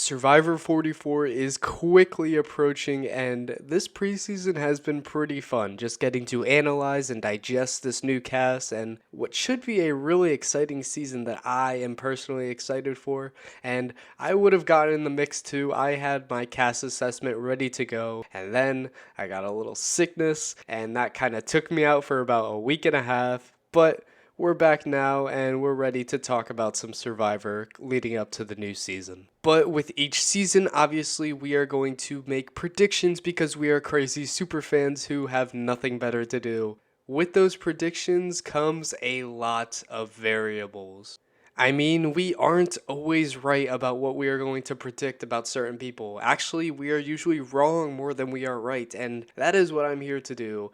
Survivor 44 is quickly approaching, and this preseason has been pretty fun, just getting to analyze and digest this new cast and what should be a really exciting season that I am personally excited for. And I would have gotten in the mix too. I had my cast assessment ready to go, and then I got a little sickness, and that kind of took me out for about a week and a half. But we're back now and we're ready to talk about some Survivor leading up to the new season. But with each season, obviously, we are going to make predictions because we are crazy super fans who have nothing better to do. With those predictions comes a lot of variables. I mean, we aren't always right about what we are going to predict about certain people. Actually, we are usually wrong more than we are right, and that is what I'm here to do.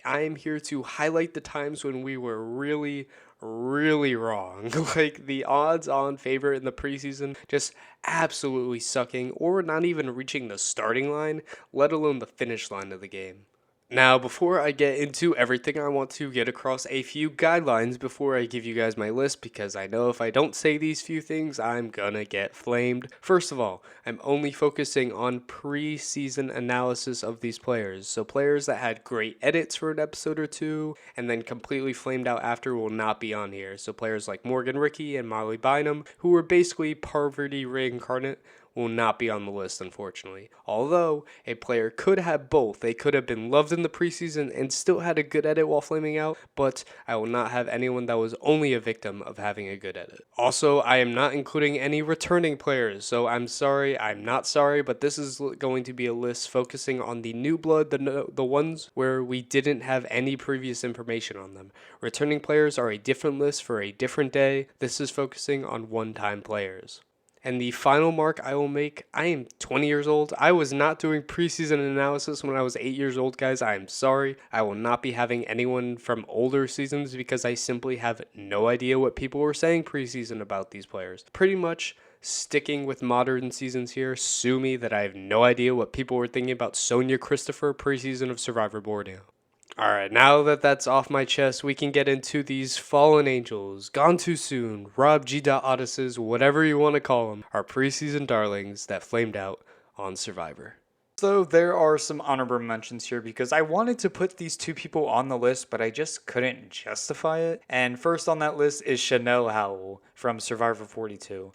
I am here to highlight the times when we were really, really wrong. Like the odds on favorite in the preseason just absolutely sucking or not even reaching the starting line, let alone the finish line of the game. Now, before I get into everything, I want to get across a few guidelines before I give you guys my list because I know if I don't say these few things, I'm gonna get flamed. First of all, I'm only focusing on pre-season analysis of these players. So players that had great edits for an episode or two and then completely flamed out after will not be on here. So players like Morgan Ricky and Molly Bynum, who were basically poverty reincarnate, will not be on the list, unfortunately. Although, a player could have both. They could have been loved in the preseason and still had a good edit while flaming out, but I will not have anyone that was only a victim of having a good edit. Also, I am not including any returning players, so I'm sorry, I'm not sorry, but this is going to be a list focusing on the new blood, the ones where we didn't have any previous information on them. Returning players are a different list for a different day. This is focusing on one-time players. And the final mark I will make, I am 20 years old. I was not doing preseason analysis when I was 8 years old, guys. I am sorry. I will not be having anyone from older seasons because I simply have no idea what people were saying preseason about these players. Pretty much sticking with modern seasons here, sue me that I have no idea what people were thinking about Sonia Christopher preseason of Survivor Borneo. Alright, now that that's off my chest, we can get into these fallen angels, gone too soon, Rob G. Odysseys, whatever you want to call them, our preseason darlings that flamed out on Survivor. So there are some honorable mentions here because I wanted to put these two people on the list, but I just couldn't justify it. And first on that list is Chanel Howell from Survivor 42.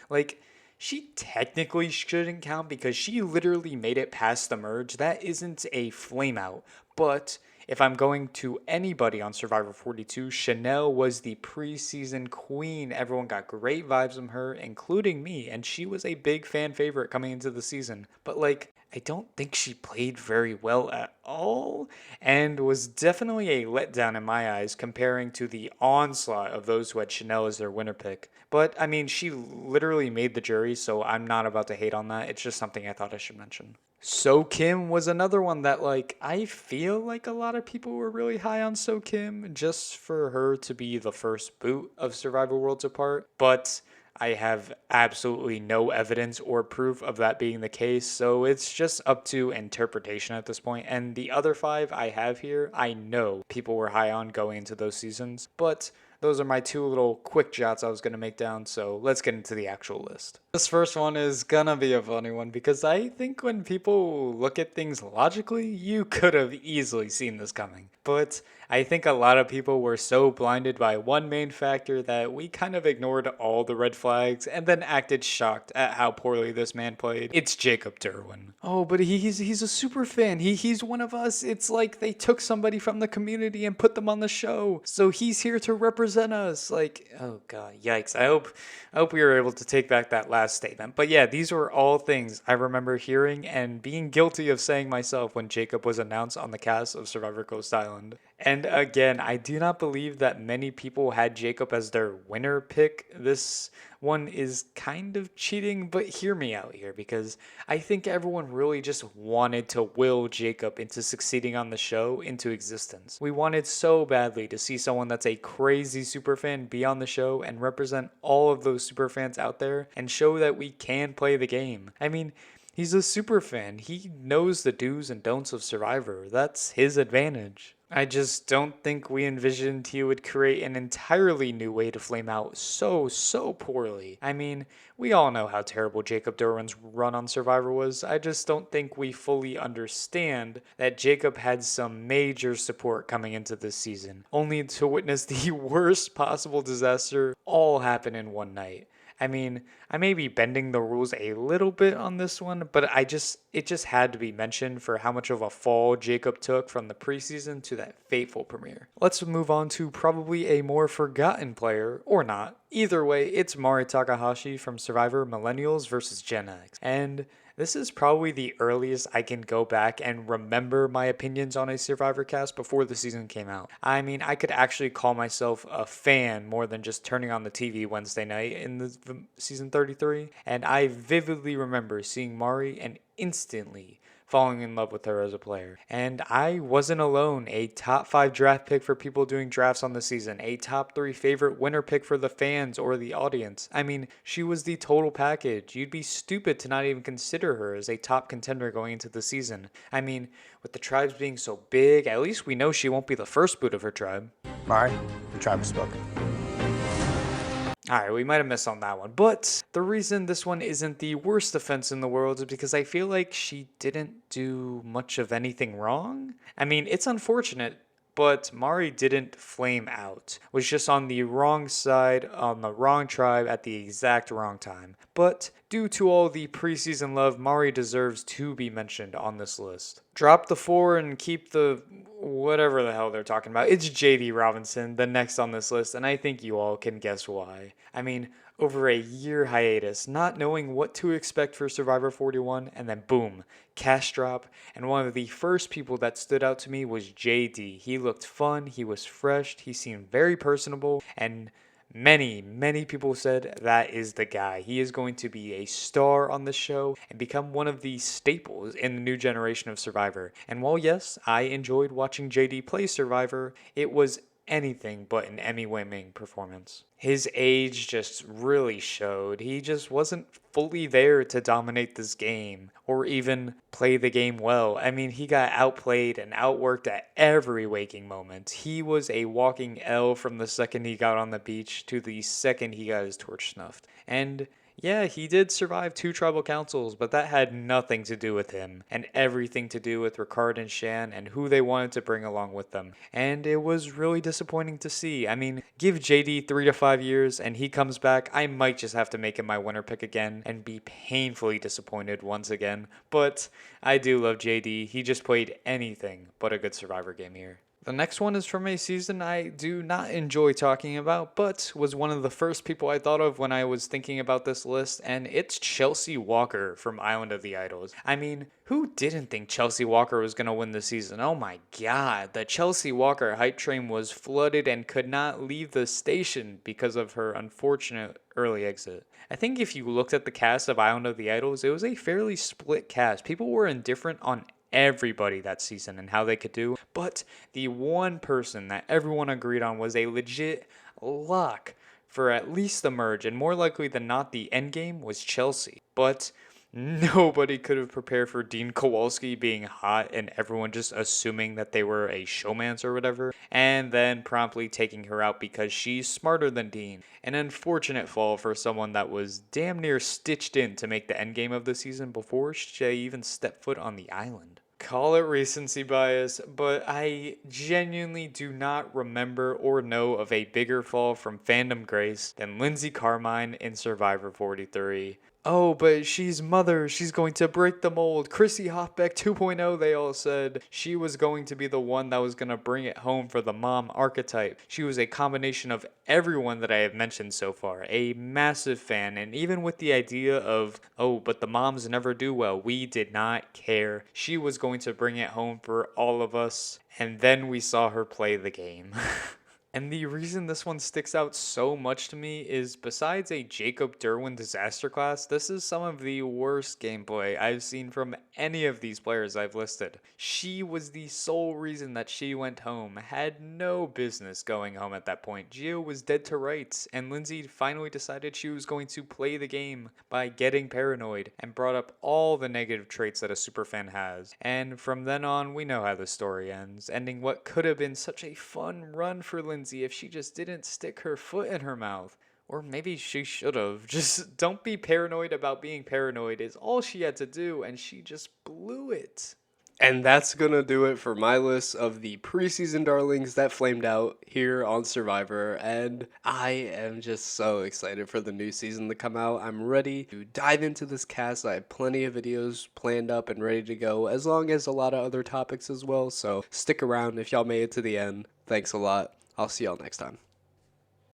She technically shouldn't count because she literally made it past the merge. That isn't a flame out, but if I'm going to anybody on Survivor 42, Chanel was the preseason queen. Everyone got great vibes from her, including me, and she was a big fan favorite coming into the season. But I don't think she played very well at all, and was definitely a letdown in my eyes comparing to the onslaught of those who had Chanel as their winner pick. But I mean, she literally made the jury, so I'm not about to hate on that. It's just something I thought I should mention. So Kim was another one that I feel like a lot of people were really high on So Kim just for her to be the first boot of Survivor Worlds apart, but I have absolutely no evidence or proof of that being the case, so it's just up to interpretation at this point. And the other five I have here, I know people were high on going into those seasons, but those are my two little quick jots I was going to make down, so let's get into the actual list. This first one is gonna be a funny one because I think when people look at things logically, you could have easily seen this coming. But I think a lot of people were so blinded by one main factor that we kind of ignored all the red flags and then acted shocked at how poorly this man played. It's Jacob Derwin. Oh, but he's a super fan. He's one of us. It's like they took somebody from the community and put them on the show. So he's here to represent us. Oh god, yikes. I hope we were able to take back that last statement. But yeah, these were all things I remember hearing and being guilty of saying myself when Jacob was announced on the cast of Survivor Ghost Island. And again, I do not believe that many people had Jacob as their winner pick. This one is kind of cheating, but hear me out here because I think everyone really just wanted to will Jacob into succeeding on the show into existence. We wanted so badly to see someone that's a crazy superfan be on the show and represent all of those superfans out there and show that we can play the game. I mean, he's a superfan. He knows the do's and don'ts of Survivor. That's his advantage. I just don't think we envisioned he would create an entirely new way to flame out so poorly. I mean, we all know how terrible Jacob Derwin's run on Survivor was. I just don't think we fully understand that Jacob had some major support coming into this season, only to witness the worst possible disaster all happen in one night. I mean, I may be bending the rules a little bit on this one, but it just had to be mentioned for how much of a fall Jacob took from the preseason to that fateful premiere. Let's move on to probably a more forgotten player, or not. Either way, it's Mari Takahashi from Survivor Millennials versus Gen X. And this is probably the earliest I can go back and remember my opinions on a Survivor cast before the season came out. I mean, I could actually call myself a fan more than just turning on the TV Wednesday night in the season 33, and I vividly remember seeing Mari and instantly falling in love with her as a player. And I wasn't alone. A top 5 draft pick for people doing drafts on the season, a top 3 favorite winner pick for the fans or the audience. I mean, she was the total package. You'd be stupid to not even consider her as a top contender going into the season. I mean, with the tribes being so big, at least we know she won't be the first boot of her tribe. Mari, the tribe has spoken. Alright, we might have missed on that one. But the reason this one isn't the worst offense in the world is because I feel like she didn't do much of anything wrong. I mean, it's unfortunate, but Mari didn't flame out. Was just on the wrong side, on the wrong tribe at the exact wrong time. But due to all the preseason love, Mari deserves to be mentioned on this list. Drop the 4 and keep the whatever the hell they're talking about. It's JD Robinson, the next on this list, and I think you all can guess why. I mean, over a year hiatus, not knowing what to expect for Survivor 41, and then boom, cash drop. And one of the first people that stood out to me was JD. He looked fun, he was fresh, he seemed very personable, and many people said that is the guy. He is going to be a star on the show and become one of the staples in the new generation of Survivor. And while yes, I enjoyed watching JD play Survivor, it was anything but an Emmy-winning performance. His age just really showed. He just wasn't fully there to dominate this game or even play the game well. I mean, he got outplayed and outworked at every waking moment. He was a walking L from the second he got on the beach to the second he got his torch snuffed. And yeah, he did survive 2 tribal councils, but that had nothing to do with him, and everything to do with Ricard and Shan and who they wanted to bring along with them. And it was really disappointing to see. I mean, give JD 3 to 5 years and he comes back, I might just have to make him my winner pick again and be painfully disappointed once again. But I do love JD. He just played anything but a good Survivor game here. The next one is from a season I do not enjoy talking about, but was one of the first people I thought of when I was thinking about this list, and it's Chelsea Walker from Island of the Idols. I mean, who didn't think Chelsea Walker was going to win the season? Oh my god, the Chelsea Walker hype train was flooded and could not leave the station because of her unfortunate early exit. I think if you looked at the cast of Island of the Idols, it was a fairly split cast. People were indifferent on everybody that season and how they could do, but the one person that everyone agreed on was a legit lock for at least the merge, and more likely than not the end game was Chelsea. But nobody could have prepared for Dean Kowalski being hot and everyone just assuming that they were a showmance or whatever, and then promptly taking her out because she's smarter than Dean. An unfortunate fall for someone that was damn near stitched in to make the endgame of the season before she even stepped foot on the island. Call it recency bias, but I genuinely do not remember or know of a bigger fall from fandom grace than Lindsay Carmine in Survivor 43. Oh, but she's mother. She's going to break the mold. Chrissy Hoffbeck 2.0, they all said. She was going to be the one that was going to bring it home for the mom archetype. She was a combination of everyone that I have mentioned so far. A massive fan, and even with the idea of, oh, but the moms never do well, we did not care. She was going to bring it home for all of us, and then we saw her play the game. And the reason this one sticks out so much to me is besides a Jacob Derwin disaster class, this is some of the worst gameplay I've seen from any of these players I've listed. She was the sole reason that she went home, had no business going home at that point. Gio was dead to rights, and Lindsay finally decided she was going to play the game by getting paranoid and brought up all the negative traits that a superfan has. And from then on, we know how the story ends, ending what could have been such a fun run for Lindsay if she just didn't stick her foot in her mouth. Or maybe she should have. Just don't be paranoid about being paranoid is all she had to do, and she just blew it. And that's going to do it for my list of the preseason darlings that flamed out here on Survivor. And I am just so excited for the new season to come out. I'm ready to dive into this cast. I have plenty of videos planned up and ready to go, as long as a lot of other topics as well. So stick around if y'all made it to the end. Thanks a lot. I'll see y'all next time.